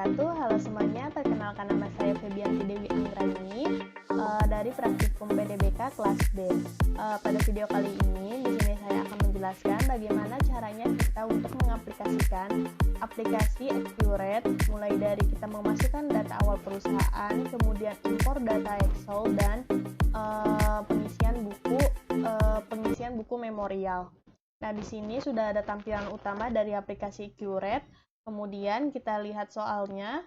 wabarakatuh. Halo semuanya, perkenalkan nama saya Febianti Dewi Anggrani dari Praktikum PDBK kelas B. Pada video kali ini, di sini saya akan menjelaskan bagaimana caranya kita untuk mengaplikasikan aplikasi Accurate, mulai dari kita memasukkan data awal perusahaan, kemudian impor data Excel, dan pengisian buku memorial. Nah, di sini sudah ada tampilan utama dari aplikasi Accurate. Kemudian kita lihat soalnya.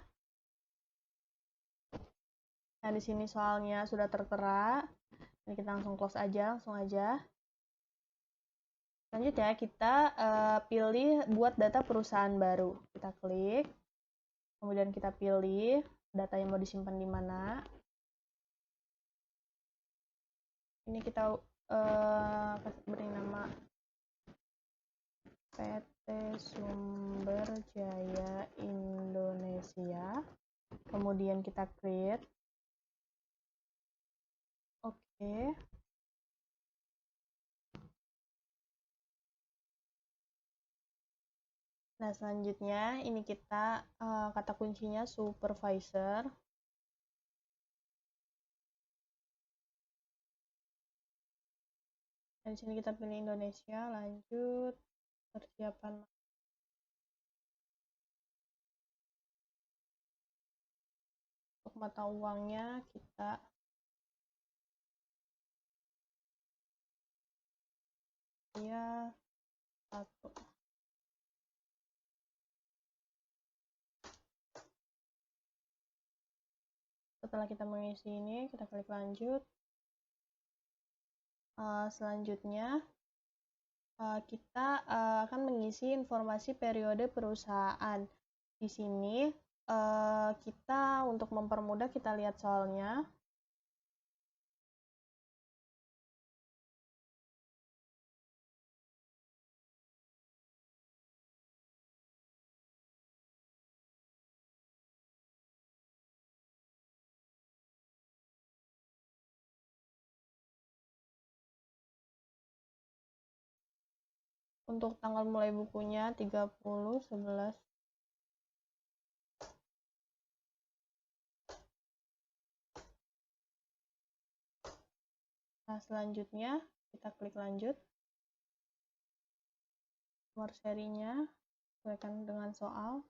Nah, di sini soalnya sudah tertera. Ini kita langsung close aja, langsung aja. Selanjutnya kita pilih buat data perusahaan baru. Kita klik. Kemudian kita pilih data yang mau disimpan di mana. Ini kita beri nama PT Sumber Jaya Indonesia. Kemudian kita create. Oke. Nah, selanjutnya ini kita kata kuncinya supervisor. Dan di sini kita pilih Indonesia, lanjut persiapan. Untuk mata uangnya kita ya 1. Setelah kita mengisi ini, kita klik lanjut. Selanjutnya kita akan mengisi informasi periode perusahaan. Di sini kita untuk mempermudah kita lihat soalnya. Untuk tanggal mulai bukunya 30/11. Nah, selanjutnya kita klik lanjut. Nomor serinya sesuaikan dengan soal.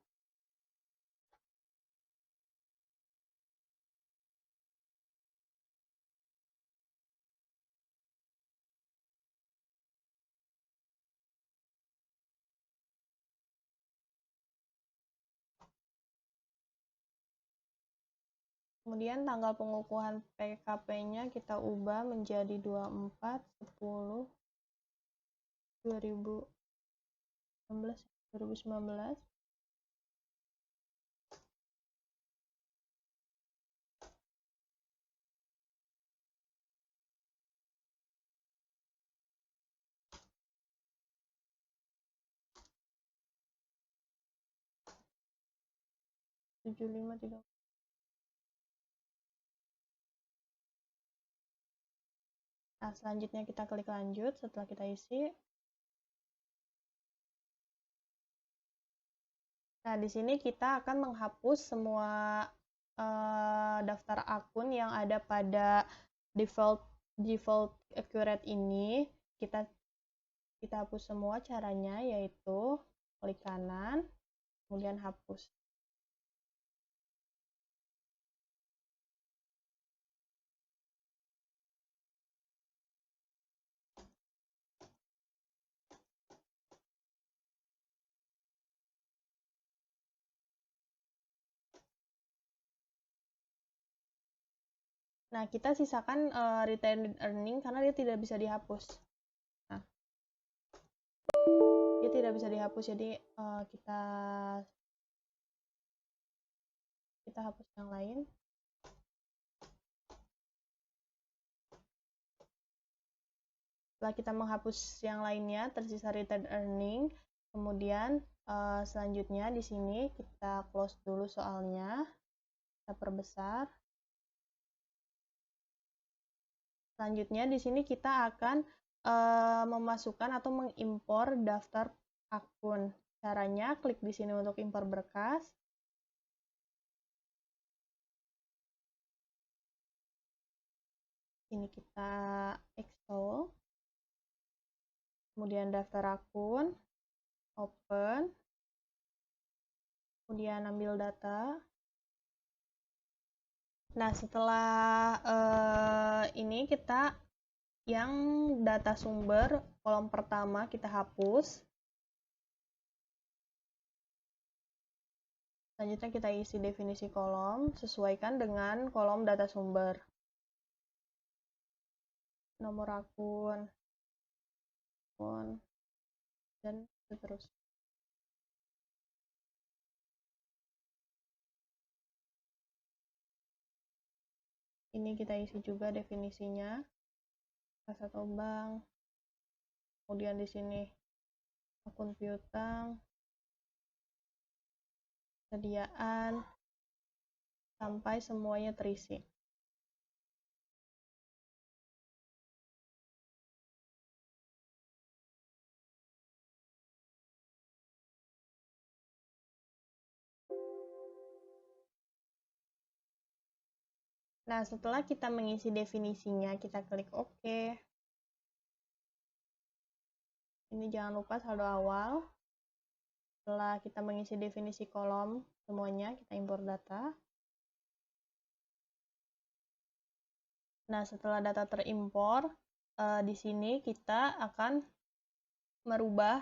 Kemudian tanggal pengukuhan PKP-nya kita ubah menjadi 24/10/2019. Nah, selanjutnya kita klik lanjut setelah kita isi. Nah, di sini kita akan menghapus semua daftar akun yang ada pada default Accurate ini. Kita hapus semua. Caranya yaitu klik kanan, kemudian hapus. Nah, kita sisakan retained earning karena dia tidak bisa dihapus. Nah, dia tidak bisa dihapus, jadi kita hapus yang lain. Setelah kita menghapus yang lainnya, tersisa retained earning. Kemudian selanjutnya di sini kita close dulu soalnya. Kita perbesar. Selanjutnya di sini kita akan memasukkan atau mengimpor daftar akun. Caranya klik di sini untuk impor berkas. Ini kita install. Kemudian daftar akun, open. Kemudian ambil data. Nah, setelah ini kita yang data sumber kolom pertama kita hapus. Selanjutnya kita isi definisi kolom, sesuaikan dengan kolom data sumber. Nomor akun, dan seterusnya. Ini kita isi juga definisinya, kas atau bank. Kemudian di sini akun piutang, sediaan, sampai semuanya terisi. Nah, setelah kita mengisi definisinya, kita klik OK. Ini jangan lupa saldo awal. Setelah kita mengisi definisi kolom semuanya, kita impor data. Nah, setelah data terimpor, di sini kita akan merubah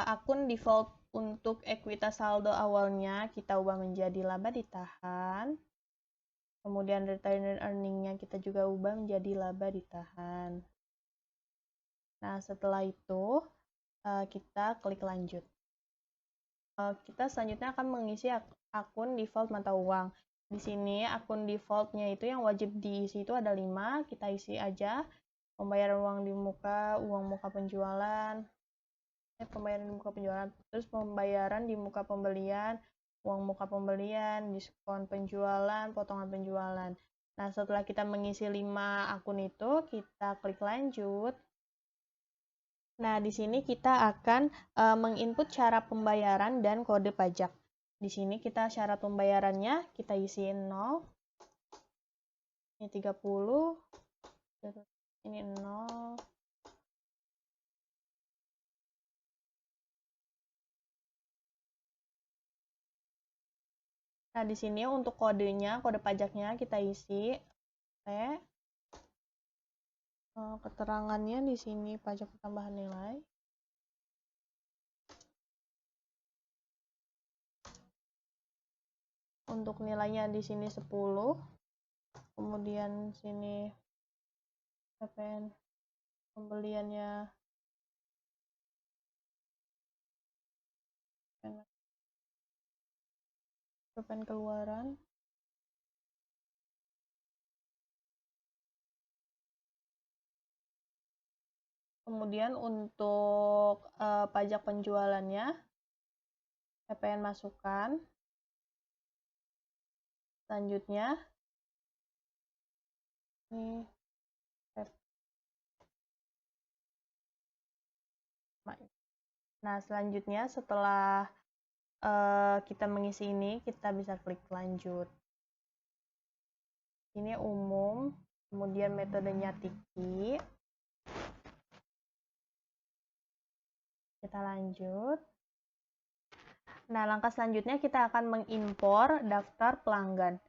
akun default untuk ekuitas saldo awalnya, kita ubah menjadi laba ditahan. Kemudian retained earning-nya kita juga ubah menjadi laba ditahan. Nah, setelah itu kita klik lanjut. Kita selanjutnya akan mengisi akun default mata uang. Di sini akun default-nya itu yang wajib diisi itu ada 5, kita isi aja. Pembayaran uang di muka, uang muka penjualan, pembayaran di muka penjualan, terus pembayaran di muka pembelian, uang muka pembelian, diskon penjualan, potongan penjualan. Nah, setelah kita mengisi 5 akun itu, kita klik lanjut. Nah, di sini kita akan menginput cara pembayaran dan kode pajak. Di sini kita syarat pembayarannya, kita isi 0, ini 30, ini 0, nah, di sini untuk kodenya, kode pajaknya kita isi T. Keterangannya di sini pajak tambahan nilai. Untuk nilainya di sini 10. Kemudian sini PPN pembeliannya PPN keluaran. Kemudian untuk pajak penjualannya, PPN masukan. Selanjutnya, ini nah, selanjutnya setelah kita mengisi ini, kita bisa klik lanjut. Ini umum, kemudian metodenya Tiki. Kita lanjut. Nah, langkah selanjutnya kita akan mengimpor daftar pelanggan.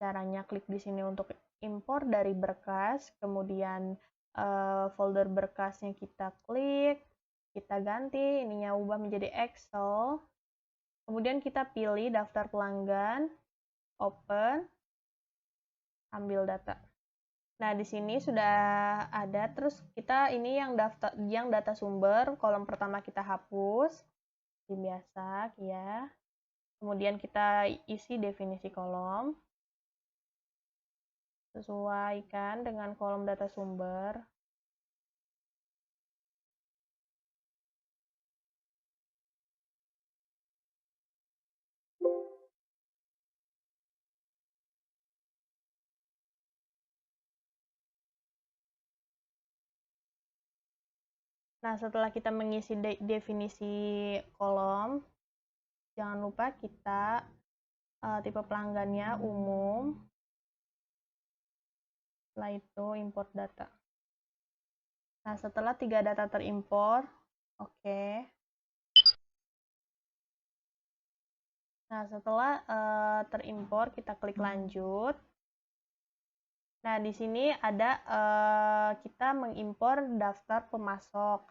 Caranya klik di sini untuk impor dari berkas, kemudian folder berkasnya kita klik, kita ganti, ininya ubah menjadi Excel. Kemudian kita pilih daftar pelanggan, open, ambil data. Nah, di sini sudah ada, terus kita ini yang data sumber, kolom pertama kita hapus. Biasa ya. Kemudian kita isi definisi kolom sesuaikan dengan kolom data sumber. Nah, setelah kita mengisi definisi kolom, jangan lupa kita tipe pelanggannya umum, Setelah itu import data. Nah, setelah 3 data terimpor, oke. Nah, setelah terimpor, kita klik lanjut. Nah, di sini ada kita mengimpor daftar pemasok.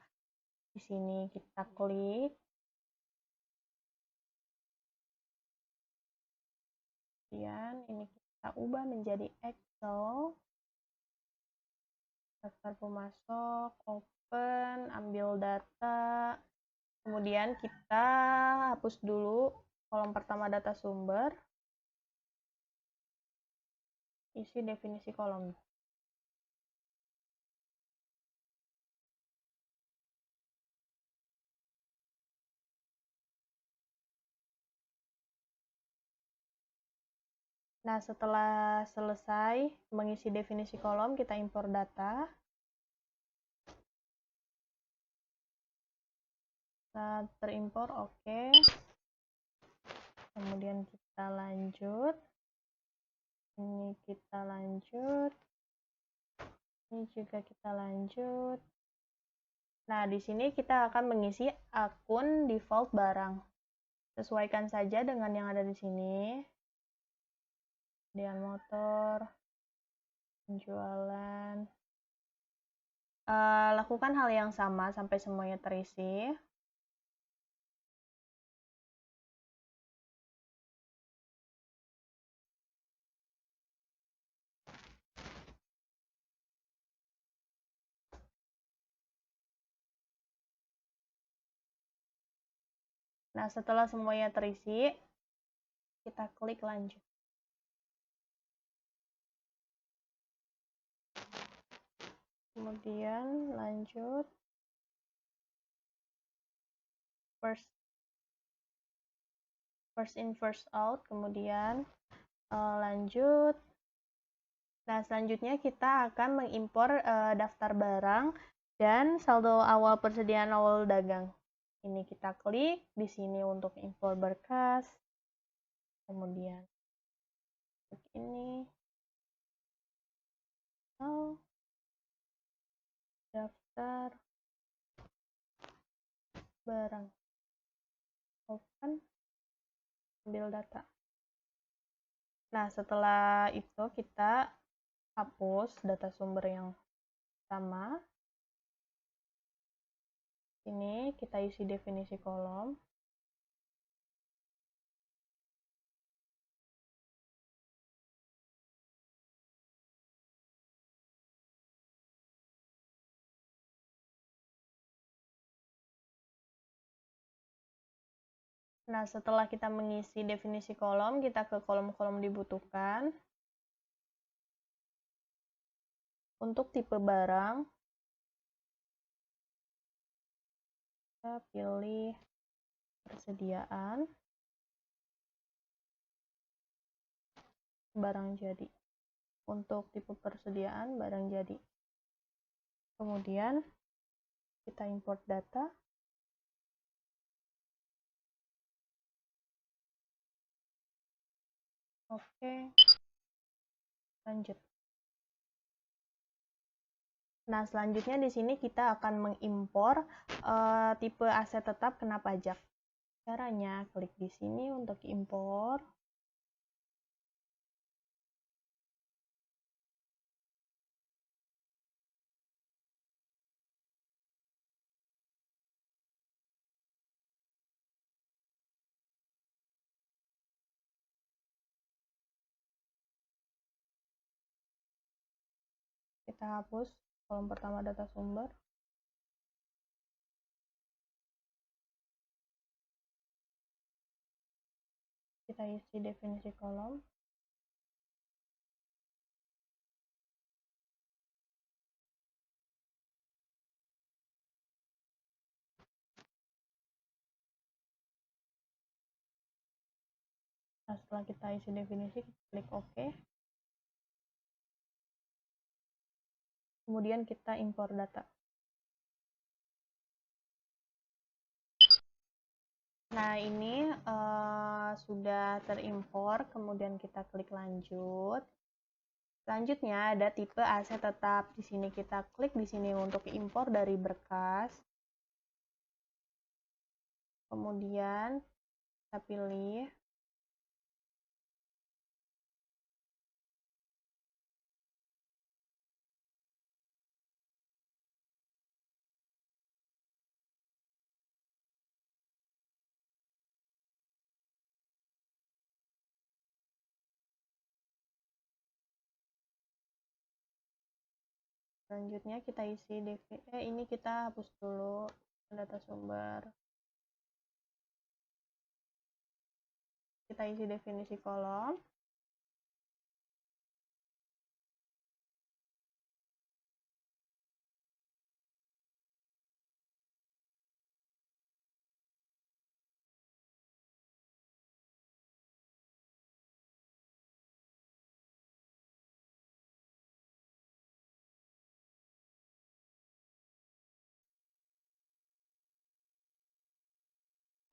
Di sini kita klik. Kemudian ini kita ubah menjadi Excel. Daftar pemasok, open, ambil data. Kemudian kita hapus dulu kolom pertama data sumber. Isi definisi kolom. Nah, setelah selesai mengisi definisi kolom, kita impor data. Saat terimpor, oke. Kemudian kita lanjut. Ini kita lanjut. Ini juga kita lanjut. Nah, di sini kita akan mengisi akun default barang. Sesuaikan saja dengan yang ada di sini. Kemudian motor, penjualan. Lakukan hal yang sama sampai semuanya terisi. Nah, setelah semuanya terisi, kita klik lanjut. Kemudian lanjut. First in, first out. Kemudian lanjut. Nah, selanjutnya kita akan mengimpor daftar barang dan saldo awal persediaan awal dagang. Ini kita klik di sini untuk impor berkas. Kemudian klik ini. Daftar barang. Open. Ambil data. Nah, setelah itu kita hapus data sumber yang sama. Ini kita isi definisi kolom. Nah, setelah kita mengisi definisi kolom, kita ke kolom-kolom dibutuhkan. Untuk tipe barang, kita pilih persediaan, barang jadi. Untuk tipe persediaan, barang jadi. Kemudian, kita import data. Oke, lanjut. Nah, selanjutnya di sini kita akan mengimpor tipe aset tetap kena pajak. Caranya, klik di sini untuk impor. Kita hapus kolom pertama data sumber. Kita isi definisi kolom. Nah, setelah kita isi definisi, kita klik OK. Kemudian kita impor data. Nah, ini sudah terimpor, kemudian kita klik lanjut. Selanjutnya ada tipe aset tetap. Di sini kita klik di sini untuk impor dari berkas. Kemudian kita pilih. Selanjutnya kita isi ini kita hapus dulu data sumber. Kita isi definisi kolom.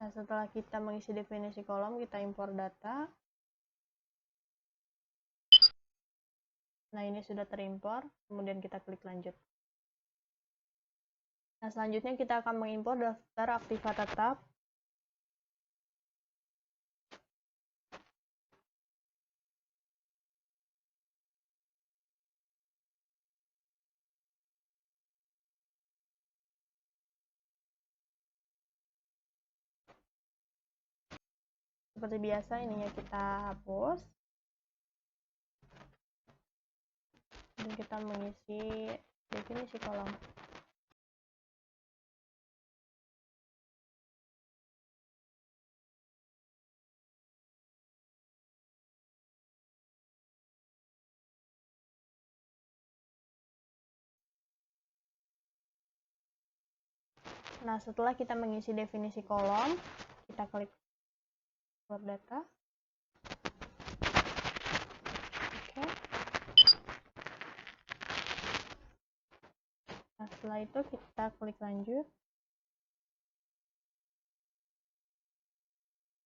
Nah, setelah kita mengisi definisi kolom, kita impor data. Nah, ini sudah terimpor, kemudian kita klik lanjut. Nah, selanjutnya kita akan mengimpor daftar aktiva tetap. Seperti biasa, ininya kita hapus. Dan kita mengisi definisi kolom. Nah, setelah kita mengisi definisi kolom, kita klik import data. Oke. Nah, setelah itu kita klik lanjut.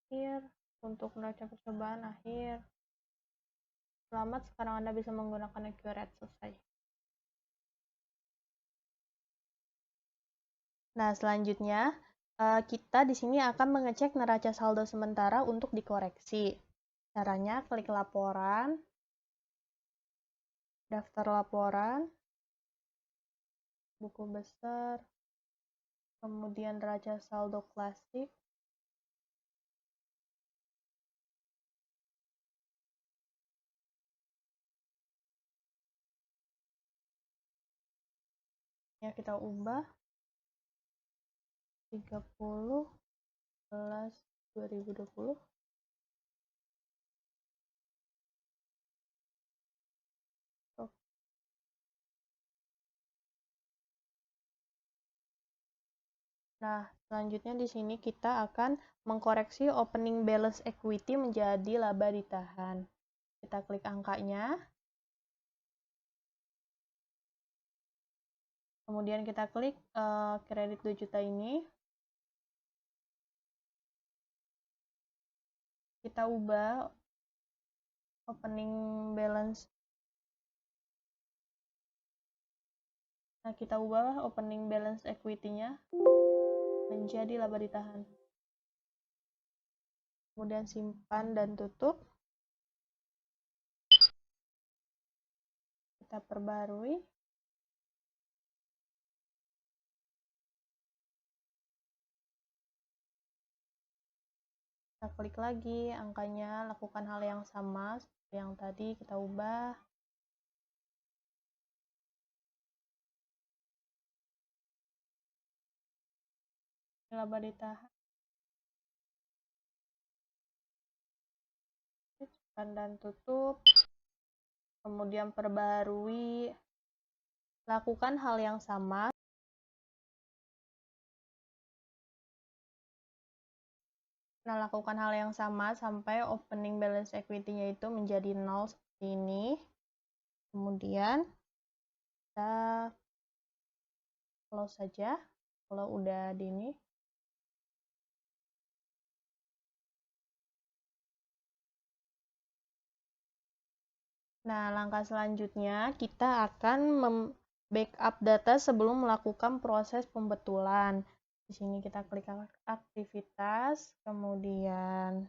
Akhir. Untuk neraca percobaan akhir. Selamat, sekarang Anda bisa menggunakan Accurate. Selesai. Nah, selanjutnya kita di sini akan mengecek neraca saldo sementara untuk dikoreksi. Caranya klik laporan, daftar laporan, buku besar, kemudian neraca saldo klasik, ya kita ubah 30/11/2020. Nah, selanjutnya di sini kita akan mengkoreksi opening balance equity menjadi laba ditahan. Kita klik angkanya. Kemudian kita klik kredit 2 juta ini. Kita ubah opening balance. Nah, kita ubah opening balance equity-nya menjadi laba ditahan. Kemudian simpan dan tutup. Kita perbarui. Kita klik lagi angkanya, lakukan hal yang sama seperti yang tadi, kita ubah. Laba ditahan. Simpan dan tutup. Kemudian perbarui. Lakukan hal yang sama. Nah, lakukan hal yang sama sampai opening balance equity-nya itu menjadi 0 seperti ini. Kemudian kita close saja kalau udah di ini. Nah, langkah selanjutnya kita akan backup data sebelum melakukan proses pembetulan. Di sini kita klik aktivitas, kemudian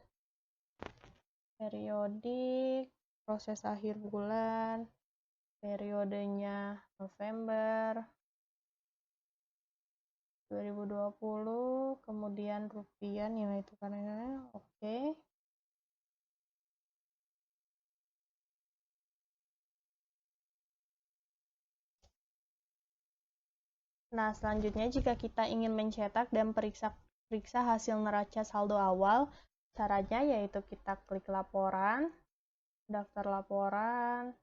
periodik, proses akhir bulan, periodenya November 2020, kemudian rupiah nilai tukarnya, oke. Nah, selanjutnya jika kita ingin mencetak dan periksa hasil neraca saldo awal, caranya yaitu kita klik laporan, daftar laporan,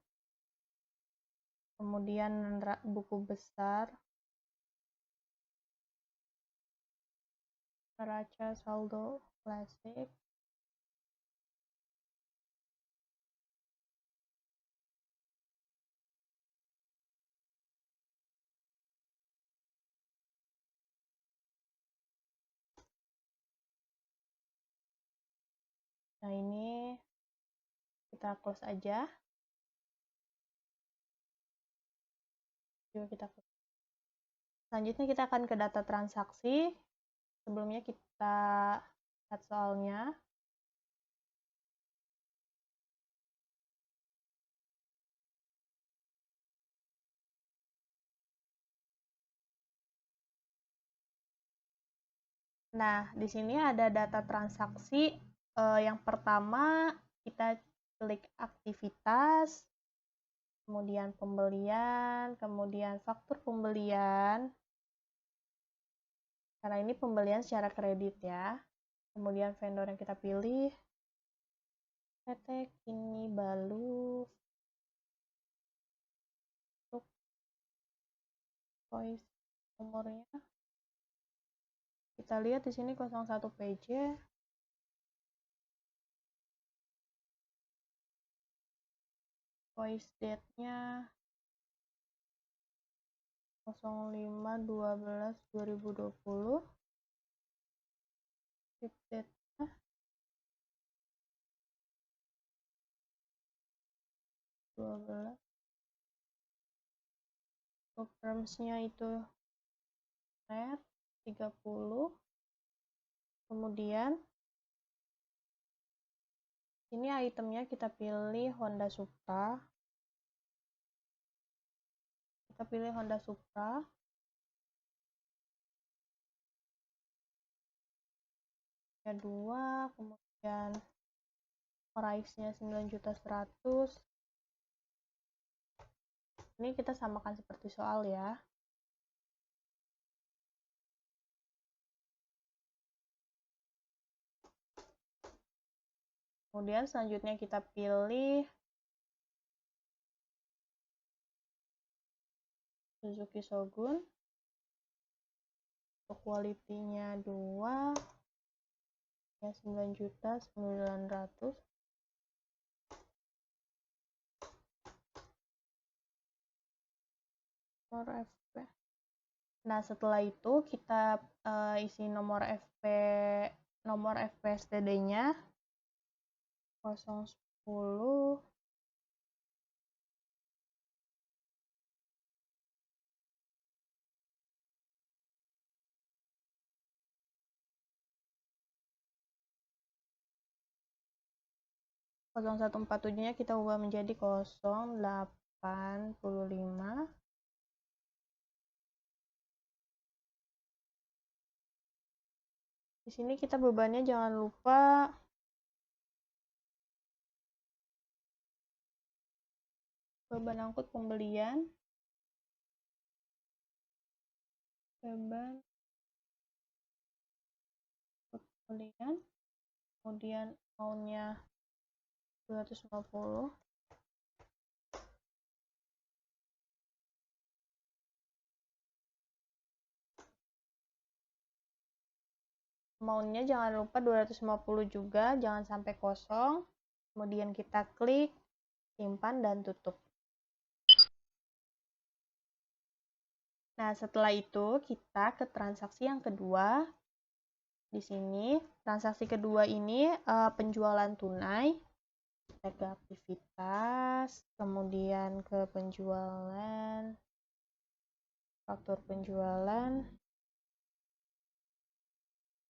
kemudian buku besar, neraca saldo klasik, nah ini kita close aja. Coba kita close. Selanjutnya kita akan ke data transaksi. Sebelumnya kita lihat soalnya. Nah, di sini ada data transaksi. Yang pertama kita klik aktivitas, kemudian pembelian, kemudian faktur pembelian. Karena ini pembelian secara kredit ya. Kemudian vendor yang kita pilih, PT Kini Balu, untuk voice nomornya. Kita lihat di sini 01 PJ. Voice date-nya 05/12/2020. Ship date-nya 12. Terms-nya itu net 30. Kemudian ini itemnya kita pilih Honda Supra. Kita pilih Honda Supra. Kedua, kemudian price-nya 9.100.000. Ini kita samakan seperti soal ya. Kemudian selanjutnya kita pilih Suzuki Shogun. Untuk quality-nya 2, ya 9.900.000. Nomor FP. Nah, setelah itu kita isi nomor FPSTD-nya 010 0147-nya kita ubah menjadi 085. Di sini kita bebannya jangan lupa beban angkut pembelian, beban angkut pembelian, kemudian amount-nya 250. Amount-nya jangan lupa 250 juga, jangan sampai kosong. Kemudian kita klik simpan dan tutup. Nah, setelah itu kita ke transaksi yang kedua. Di sini transaksi kedua ini penjualan tunai. kita ke aktivitas, kemudian ke penjualan, faktur penjualan,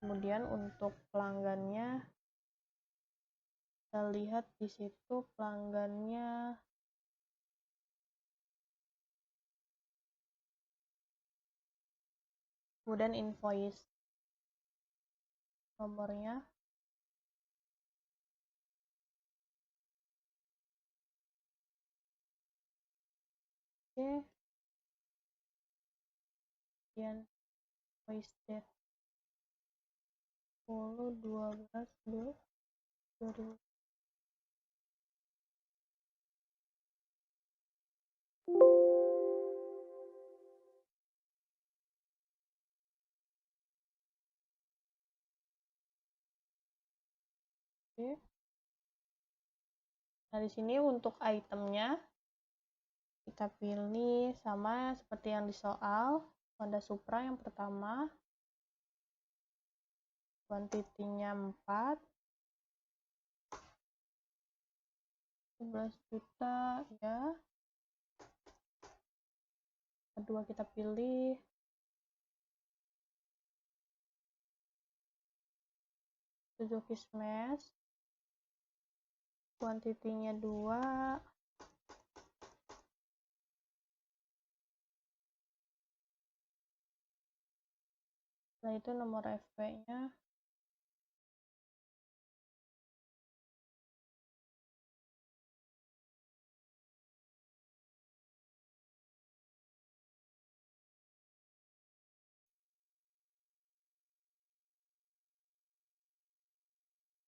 kemudian untuk pelanggannya kita lihat di situ pelanggannya kemudian invoice nomornya oke, kemudian invoice date 10/12/2020. Oke. Nah, di sini untuk itemnya kita pilih sama seperti yang di soal, Honda Supra yang pertama, kuantitinya 4, 11 juta ya. Kedua kita pilih Suzuki Smash, kuantitinya 2, setelah itu nomor FP-nya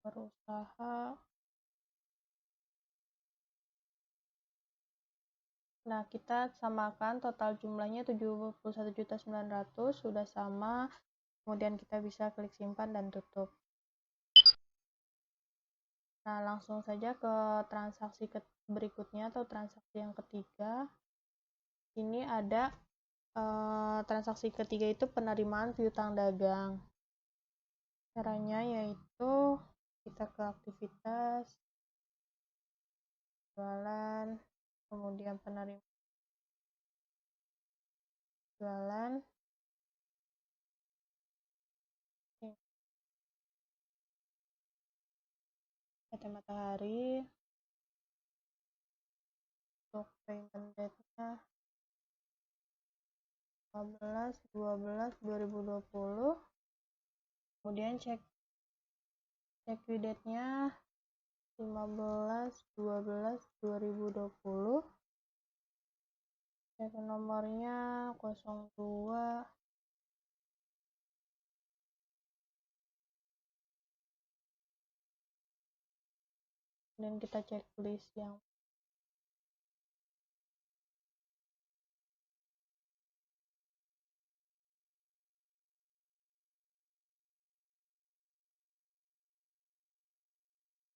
berusaha. Nah, kita samakan total jumlahnya 71.900.000 sudah sama. Kemudian kita bisa klik simpan dan tutup. Nah, langsung saja ke transaksi berikutnya atau transaksi yang ketiga. Ini ada transaksi ketiga itu penerimaan piutang dagang. Caranya yaitu kita ke aktivitas, jualan, kemudian penerimaan jualan, PT Matahari, untuk payment date-nya 15/12/2020, kemudian check date-nya 15/12/2020, telepon nomornya 02, dan kita checklist yang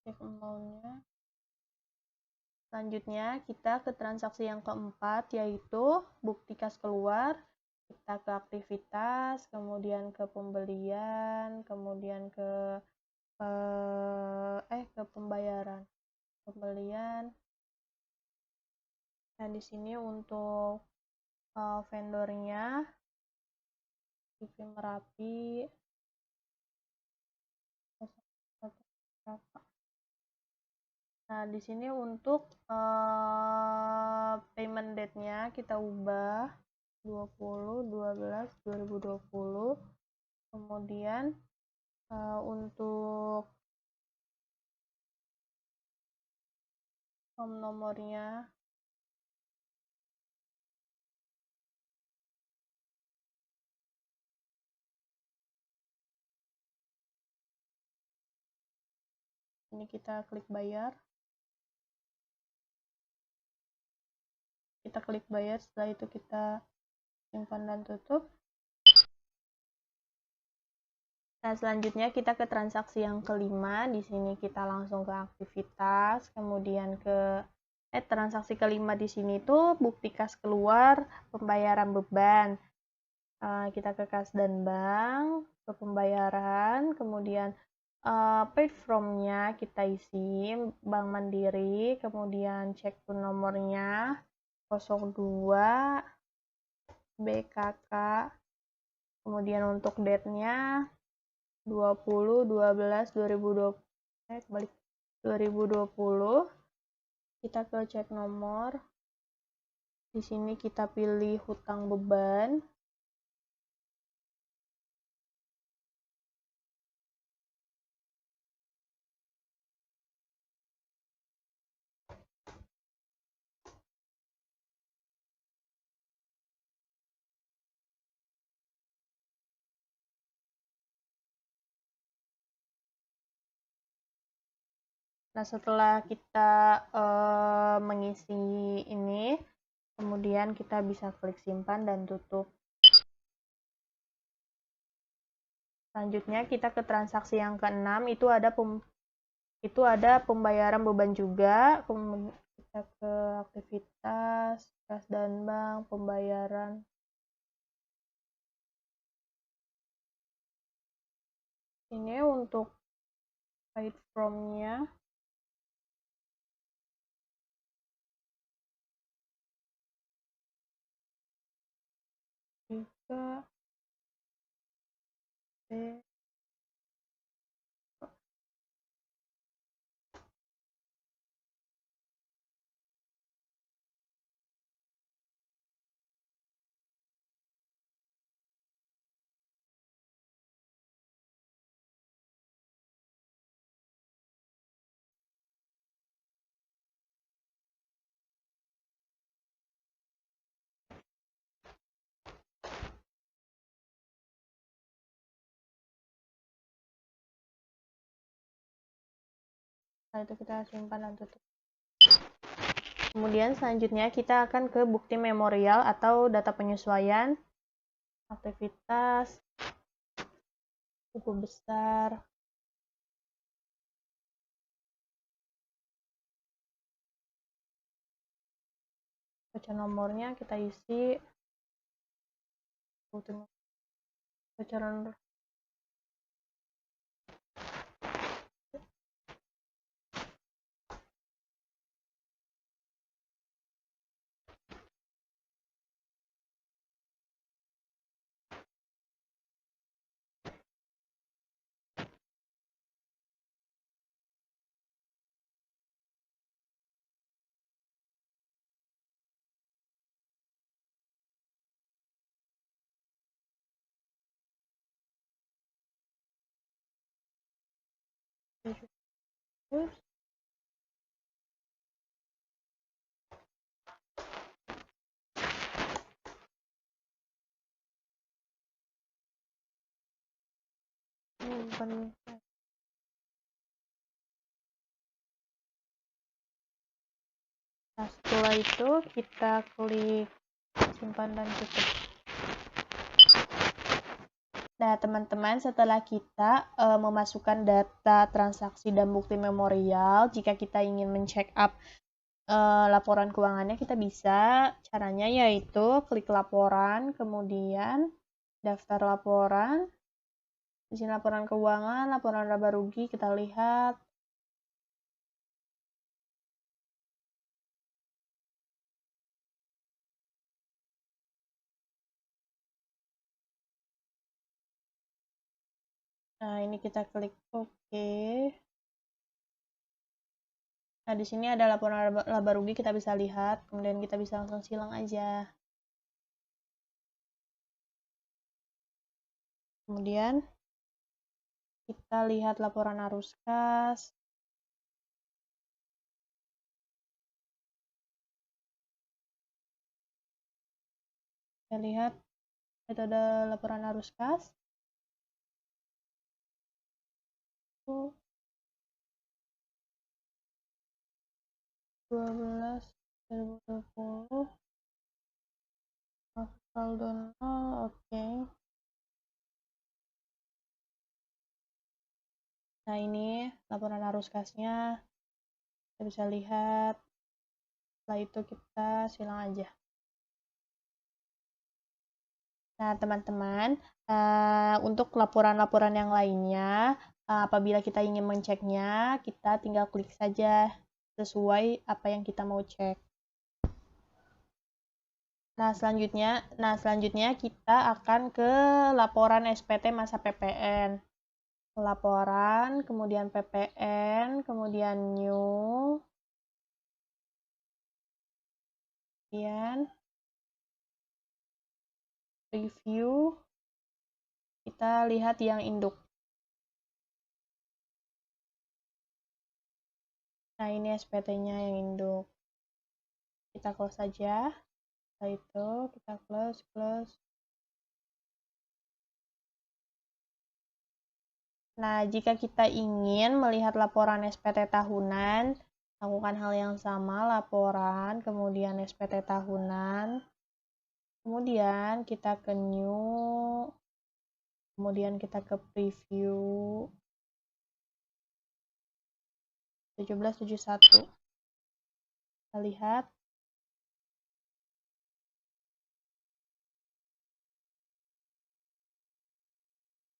cek amount-nya. Selanjutnya kita ke transaksi yang keempat, yaitu bukti kas keluar. Kita ke aktivitas, kemudian ke pembelian, kemudian ke pembayaran, pembelian. Nah, di sini untuk vendornya TV Merapi. Nah, di sini untuk payment date-nya kita ubah 20/12/2020. Kemudian untuk nomornya ini kita klik bayar. Kita klik bayar, setelah itu kita simpan dan tutup. Nah, selanjutnya kita ke transaksi yang kelima. Di sini kita langsung ke aktivitas, kemudian ke transaksi kelima di sini tuh bukti kas keluar, pembayaran beban. Kita ke kas dan bank, ke pembayaran, kemudian Paid from-nya kita isi Bank Mandiri, kemudian cek pun nomornya 02 BKK, kemudian untuk date-nya 20/12/2020, kita ke cek nomor. Di sini kita pilih hutang beban. Nah, setelah kita mengisi ini, kemudian kita bisa klik simpan dan tutup. Selanjutnya kita ke transaksi yang ke-6, itu ada pembayaran beban juga. Kemudian kita ke aktivitas, kas dan bank, pembayaran. Ini untuk paid from-nya. Juga Setelah itu kita simpan dan tutup. Kemudian selanjutnya kita akan ke bukti memorial atau data penyesuaian, aktivitas, buku besar, baca nomornya kita isi, baca nomor. Nah, setelah itu kita klik simpan dan tutup. Nah, teman-teman, setelah kita memasukkan data transaksi dan bukti memorial, jika kita ingin men-check up laporan keuangannya, kita bisa. Caranya yaitu klik laporan, kemudian daftar laporan. Di sini laporan keuangan, laporan laba rugi, kita lihat. Nah, ini kita klik OK. Nah, di sini ada laporan laba rugi, kita bisa lihat. Kemudian kita bisa langsung silang aja. Kemudian kita lihat laporan arus kas. Kita lihat metode laporan arus kas. 12/2020 saldo 0, oke. Nah, ini laporan arus kasnya, kita bisa lihat. Setelah itu kita silang aja. Nah, teman-teman, untuk laporan-laporan yang lainnya, Apabila kita ingin menceknya, kita tinggal klik saja sesuai apa yang kita mau cek. Nah, selanjutnya kita akan ke laporan SPT masa PPN. Laporan, kemudian PPN, kemudian new, kemudian review. Kita lihat yang induk. Nah, ini SPT-nya yang induk. Kita close saja. Setelah itu kita close. Nah, jika kita ingin melihat laporan SPT tahunan, lakukan hal yang sama, laporan, kemudian SPT tahunan, kemudian kita ke new, kemudian kita ke preview, 1771. Kita lihat.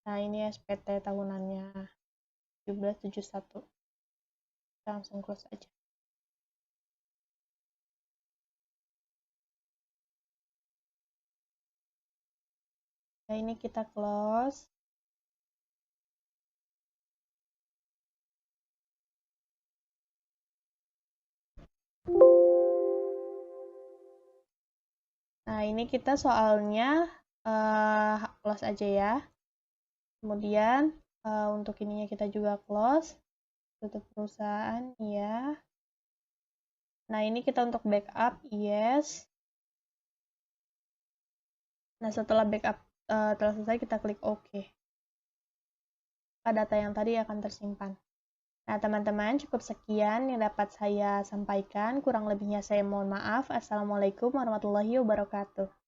Nah, ini SPT tahunannya 1771. Kita langsung close aja. Nah, ini kita close. Nah, ini kita soalnya close aja ya. Kemudian untuk ininya kita juga close. Tutup perusahaan, ya. Nah, ini kita untuk backup, yes. Nah, setelah backup telah selesai, kita klik OK. Data yang tadi akan tersimpan. Nah, teman-teman, cukup sekian yang dapat saya sampaikan. Kurang lebihnya saya mohon maaf. Assalamualaikum warahmatullahi wabarakatuh.